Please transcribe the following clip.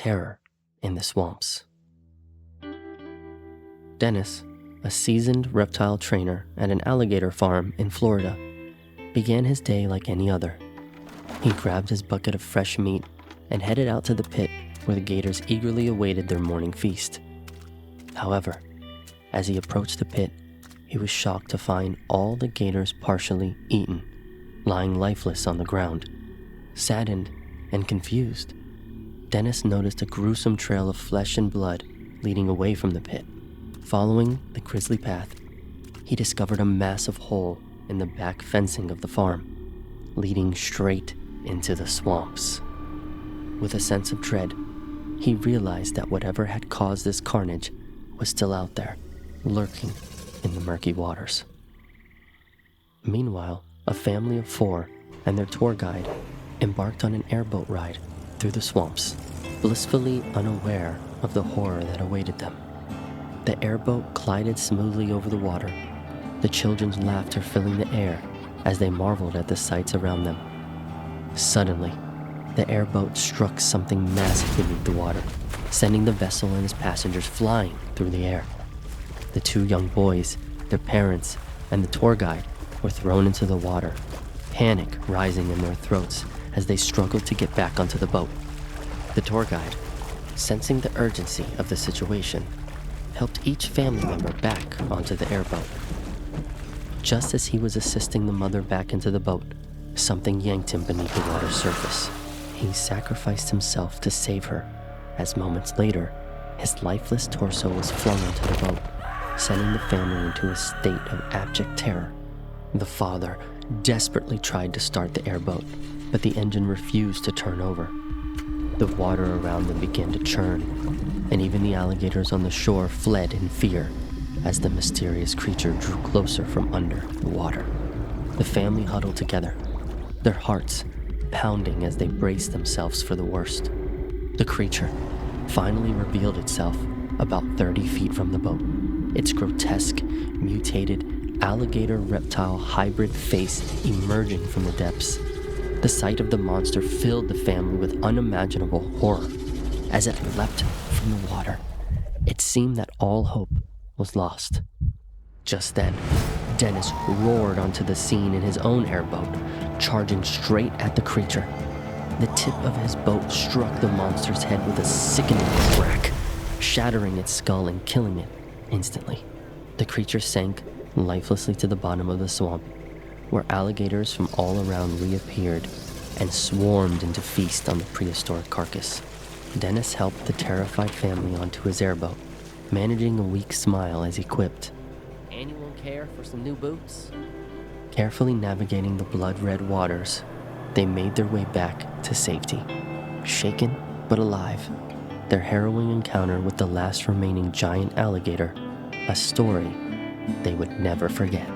terror in the swamps. Dennis, a seasoned reptile trainer at an alligator farm in Florida, began his day like any other. He grabbed his bucket of fresh meat and headed out to the pit where the gators eagerly awaited their morning feast. However, as he approached the pit, he was shocked to find all the gators partially eaten, lying lifeless on the ground. Saddened and confused, Dennis noticed a gruesome trail of flesh and blood leading away from the pit. Following the grisly path, he discovered a massive hole in the back fencing of the farm, leading straight into the swamps. With a sense of dread, he realized that whatever had caused this carnage was still out there, lurking in the murky waters. Meanwhile, a family of 4 and their tour guide embarked on an airboat ride through the swamps, blissfully unaware of the horror that awaited them. The airboat glided smoothly over the water, the children's laughter filling the air as they marveled at the sights around them. Suddenly, the airboat struck something massive beneath the water, sending the vessel and its passengers flying through the air. The 2 young boys, their parents, and the tour guide were thrown into the water, panic rising in their throats as they struggled to get back onto the boat. The tour guide, sensing the urgency of the situation, helped each family member back onto the airboat. Just as he was assisting the mother back into the boat, something yanked him beneath the water's surface. He sacrificed himself to save her, as moments later, his lifeless torso was flung onto the boat, sending the family into a state of abject terror. The father desperately tried to start the airboat, but the engine refused to turn over. The water around them began to churn, and even the alligators on the shore fled in fear as the mysterious creature drew closer from under the water. The family huddled together, their hearts pounding as they braced themselves for the worst. The creature finally revealed itself about 30 feet from the boat, its grotesque, mutated alligator-reptile hybrid face emerging from the depths. The sight of the monster filled the family with unimaginable horror. As it leapt from the water, it seemed that all hope was lost. Just then, Dennis roared onto the scene in his own airboat, charging straight at the creature. The tip of his boat struck the monster's head with a sickening crack, shattering its skull and killing it instantly. The creature sank lifelessly to the bottom of the swamp, where alligators from all around reappeared and swarmed in to feast on the prehistoric carcass. Dennis helped the terrified family onto his airboat, managing a weak smile as he quipped, "Anyone care for some new boots?" Carefully navigating the blood-red waters, they made their way back to safety. Shaken but alive, their harrowing encounter with the last remaining giant alligator, a story they would never forget.